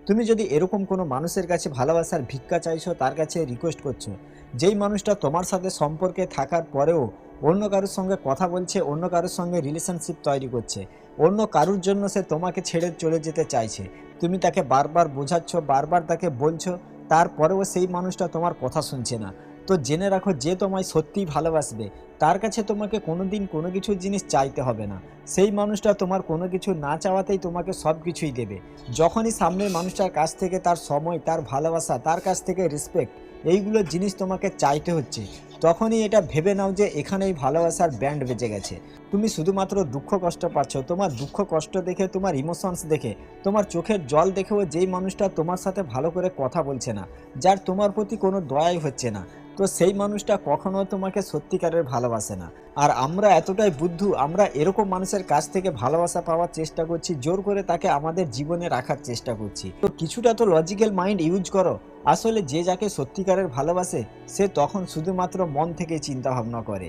তুমি যদি এরকম কোনো মানুষের কাছে ভালোবাসার ভিক্ষা চাইছো, তার কাছে রিকোয়েস্ট করছো, যেই মানুষটা তোমার সাথে সম্পর্কে থাকার পরেও অন্য কারোর সঙ্গে কথা বলছে, অন্য কারোর সঙ্গে রিলেশনশিপ তৈরি করছে, অন্য কারোর জন্য সে তোমাকে ছেড়ে চলে যেতে চাইছে, তুমি তাকে বারবার বোঝাচ্ছ, বারবার তাকে বলছো, তারপরেও সেই মানুষটা তোমার কথা শুনছে না। তো জেনে রাখো, যে তোমায় সত্যিই ভালোবাসবে তার কাছে তোমাকে কোনোদিন কোনো কিছু জিনিস চাইতে হবে না। সেই মানুষটা তোমার কোনো কিছু না চাওয়াতেই তোমাকে সব কিছুই দেবে। যখনই সামনের মানুষটার কাছ থেকে তার সময়, তার ভালোবাসা, তার কাছ থেকে রেসপেক্ট, এইগুলো জিনিস তোমাকে চাইতে হচ্ছে, তখনই এটা ভেবে নাও যে এখানেই ভালোবাসার ব্যান্ড বেজে গেছে। তুমি শুধুমাত্র দুঃখ কষ্ট পাচ্ছ, তোমার দুঃখ কষ্ট দেখে, তোমার ইমোশনস দেখে, তোমার চোখের জল দেখেও যেই মানুষটা তোমার সাথে ভালো করে কথা বলছে না, যার তোমার প্রতি কোনো দয়াই হচ্ছে না, তো সেই মানুষটা কখনো তোমাকে সত্যিকারের ভালোবাসে না। আর আমরা এতটাই বুদ্ধু, আমরা এরকম মানুষের কাছ থেকে ভালোবাসা পাওয়ার চেষ্টা করছি, জোর করে তাকে আমাদের জীবনে রাখার চেষ্টা করছি। তো কিছুটা তো লজিক্যাল মাইন্ড ইউজ করো। আসলে যে যাকে সত্যিকারের ভালোবাসে সে তখন শুধুমাত্র মন থেকে চিন্তা ভাবনা করে।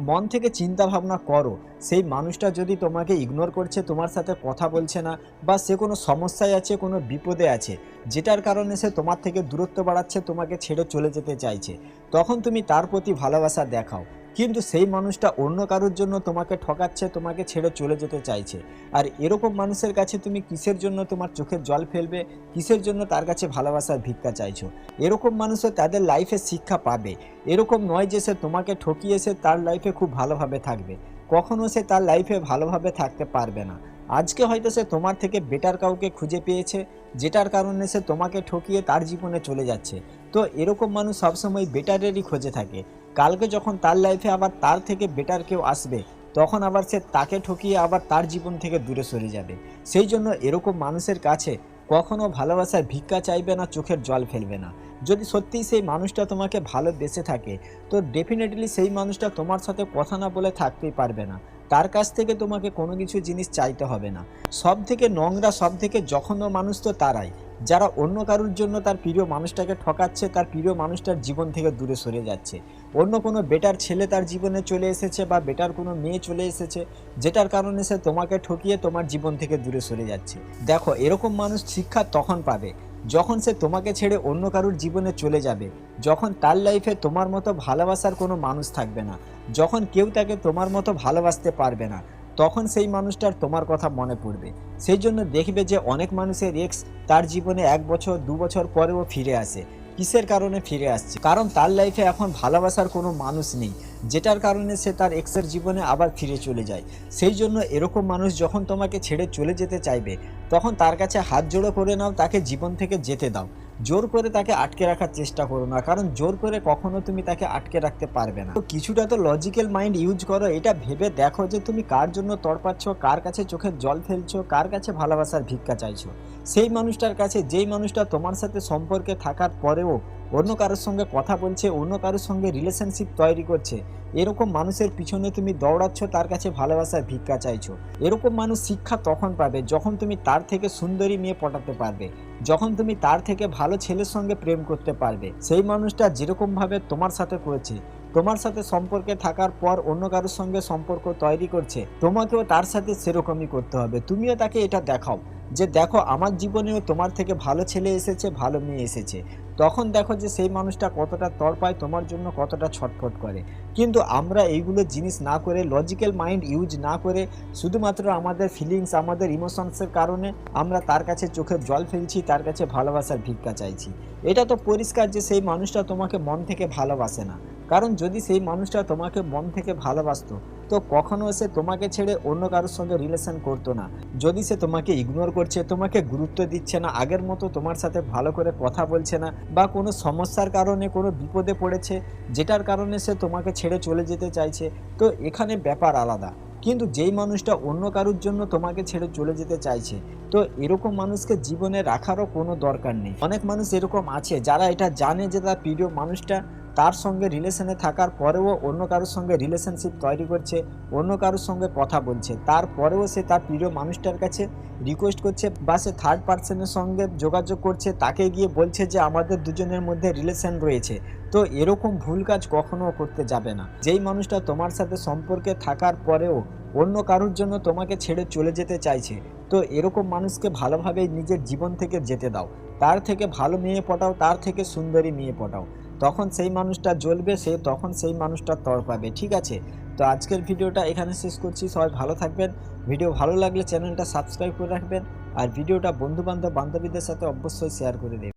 মন থেকে চিন্তা ভাবনা করো, সেই মানুষটা যদি তোমাকে ইগনোর করছে, তোমার সাথে কথা বলছে না, বা সে কোনো সমস্যায় আছে, কোনো বিপদে আছে, যেটার কারণে সে তোমার থেকে দূরত্ব বাড়াচ্ছে, তোমাকে ছেড়ে চলে যেতে চাইছে, তখন তুমি তার প্রতি ভালোবাসা দেখাও। কিন্তু সেই মানুষটা অন্য কারোর জন্য তোমাকে ঠকাচ্ছে, তোমাকে ছেড়ে চলে যেতে চাইছে, আর এরকম মানুষের কাছে তুমি কিসের জন্য তোমার চোখের জল ফেলবে, কিসের জন্য তার কাছে ভালোবাসার ভিক্ষা চাইছো? এরকম মানুষও তাদের লাইফে শিক্ষা পাবে। এরকম নয় যে সে তোমাকে ঠকিয়ে সে তার লাইফে খুব ভালোভাবে থাকবে, কখনো সে তার লাইফে ভালোভাবে থাকতে পারবে না। আজকে হয়তো সে তোমার থেকে বেটার কাউকে খুঁজে পেয়েছে, যেটার কারণে সে তোমাকে ঠকিয়ে তার জীবনে চলে যাচ্ছে। তো এরকম মানুষ সবসময় বেটারেরই খোঁজে থাকে। কালকে যখন তার লাইফে আবার তার থেকে বেটার কেউ আসবে, তখন আবার সে তাকে ঠকিয়ে আবার তার জীবন থেকে দূরে সরে যাবে। সেই জন্য এরকম মানুষের কাছে কখনো ভালোবাসার ভিক্ষা চাইবে না, চোখের জল ফেলবে না। যদি সত্যিই সেই মানুষটা তোমাকে ভালোবেসে থাকে, তো ডেফিনেটলি সেই মানুষটা তোমার সাথে কথা না বলে থাকতেই পারবে না। তার কাছ থেকে তোমাকে কোনো কিছু জিনিস চাইতে হবে না। সব থেকে নোংরা, সব থেকে জঘন্য মানুষ তো তারাই, যারা অন্য কারোর জন্য তার প্রিয় মানুষটাকে ঠকাচ্ছে, তার প্রিয় মানুষটার জীবন থেকে দূরে সরে যাচ্ছে। অন্য কোনো বেটার ছেলে তার জীবনে চলে এসেছে, বা বেটার কোনো মেয়ে চলে এসেছে, যেটার কারণে সে তোমাকে ঠকিয়ে তোমার জীবন থেকে দূরে সরে যাচ্ছে। দেখো, এরকম মানুষ শিক্ষা তখন পাবে যখন সে তোমাকে ছেড়ে অন্য কারোর জীবনে চলে যাবে, যখন তার লাইফে তোমার মতো ভালোবাসার কোনো মানুষ থাকবে না, যখন কেউ তাকে তোমার মতো ভালোবাসতে পারবে না, তখন সেই মানুষটার তোমার কথা মনে পড়বে। সেই জন্য দেখবে যে অনেক মানুষের এক্স তার জীবনে 1 বছর 2 বছর পরেও ফিরে আসে। কিসের কারণে ফিরে আসছে? কারণ তার লাইফে এখন ভালোবাসার কোনো মানুষ নেই, যেটার কারণে সে তার এক্সের জীবনে আবার ফিরে চলে যায়। সেই জন্য এরকম মানুষ যখন তোমাকে ছেড়ে চলে যেতে চাইবে, তখন তার কাছে হাত জোড়ো করে নাও, তাকে জীবন থেকে যেতে দাও। জোর করে তাকে আটকে রাখার চেষ্টা করো না, কারণ জোর করে কখনো তুমি তাকে আটকে রাখতে পারবে না। তো কিছুটা তো লজিক্যাল মাইন্ড ইউজ করো, এটা ভেবে দেখো যে তুমি কার জন্য তড়পাচ্ছ, কার কাছে চোখের জল ফেলছো, কার কাছে ভালোবাসার ভিক্ষা চাইছো। সেই মানুষটার কাছে, যেই মানুষটা তোমার সাথে সম্পর্কে থাকার পরেও অন্য কারোর সঙ্গে কথা বলছে, অন্য কারোর সঙ্গে রিলেশনশিপ তৈরি করছে, এরকম মানুষের পিছনে তুমি দৌড়াচ্ছ, তার কাছে ভালোবাসার ভিক্ষা চাইছো। এরকম মানুষ শিক্ষা তখন পাবে যখন তুমি তার থেকে সুন্দরী মেয়ে পটাতে পারবে, যখন তুমি তার থেকে ভালো ছেলের সঙ্গে প্রেম করতে পারবে। সেই মানুষটা যেরকম ভাবে তোমার সাথে করেছে, তোমার সাথে সম্পর্কে থাকার পর অন্য কারোর সঙ্গে সম্পর্ক তৈরি করছে, তোমাকেও তার সাথে সেরকমই করতে হবে। তুমিও তাকে এটা দেখাও যে দেখো, আমার জীবনেও তোমার থেকে ভালো ছেলে এসেছে, ভালো মেয়ে এসেছে। তখন দেখো যে সেই মানুষটা কতটা তড়পায়, তোমার জন্য কতটা ছটফট করে। কিন্তু আমরা এইগুলো জিনিস না করে, লজিক্যাল মাইন্ড ইউজ না করে, শুধুমাত্র আমাদের ফিলিংস, আমাদের ইমোশনসের কারণে আমরা তার কাছে চোখের জল ফেলছি, তার কাছে ভালোবাসার ভিক্ষা চাইছি। এটা তো পরিষ্কার যে সেই মানুষটা তোমাকে মন থেকে ভালোবাসে না। কারণ যদি সেই মানুষটা তোমাকে মন থেকে ভালোবাসতো, তো কখনো সে তোমাকে ছেড়ে অন্য কারোর সঙ্গে রিলেশন করতো না। যদি সে তোমাকে ইগনোর করছে, তোমাকে গুরুত্ব দিচ্ছে না, আগের মতো তোমার সাথে ভালো করে কথা বলছে না, বা কোনো সমস্যার কারণে কোনো বিপদে পড়েছে, যেটার কারণে সে তোমাকে ছেড়ে চলে যেতে চাইছে, তো এখানে ব্যাপার আলাদা। কিন্তু যেই মানুষটা অন্য কারোর জন্য তোমাকে ছেড়ে চলে যেতে চাইছে, তো এরকম মানুষকে জীবনে রাখারও কোনো দরকার নেই। অনেক মানুষ এরকম আছে যারা এটা জানে যে তার প্রিয় মানুষটা তার সঙ্গে রিলেশনে থাকার পরেও অন্য কারোর সঙ্গে রিলেশনশিপ তৈরি করছে, অন্য কারোর সঙ্গে কথা বলছে, তারপরেও সে তার প্রিয় মানুষটার কাছে রিকোয়েস্ট করছে বা সে থার্ড পার্সনের সঙ্গে যোগাযোগ করছে, তাকে গিয়ে বলছে যে আমাদের দুজনের মধ্যে রিলেশন রয়েছে। তো এরকম ভুল কাজ কখনো করতে যাবে না। যেই মানুষটা তোমার সাথে সম্পর্কে থাকার পরেও অন্য কারোর জন্য তোমাকে ছেড়ে চলে যেতে চাইছে, তো এরকম মানুষকে ভালোভাবে নিজের জীবন থেকে যেতে দাও। তার থেকে ভালো মেয়ে পটাও, তার থেকে সুন্দরী মেয়ে পটাও। তখন সেই মানুষটা জ্বলবে, তখন সেই মানুষটা তড়পাবে, ঠিক আছে? তো আজকের ভিডিওটা এখানে শেষ করছি। সবাই ভালো থাকবেন। ভিডিও ভালো লাগলে চ্যানেলটা সাবস্ক্রাইব করে রাখবেন। আর ভিডিওটা বন্ধুবান্ধব বান্ধবীদের সাথে অবশ্যই শেয়ার করে দেবেন।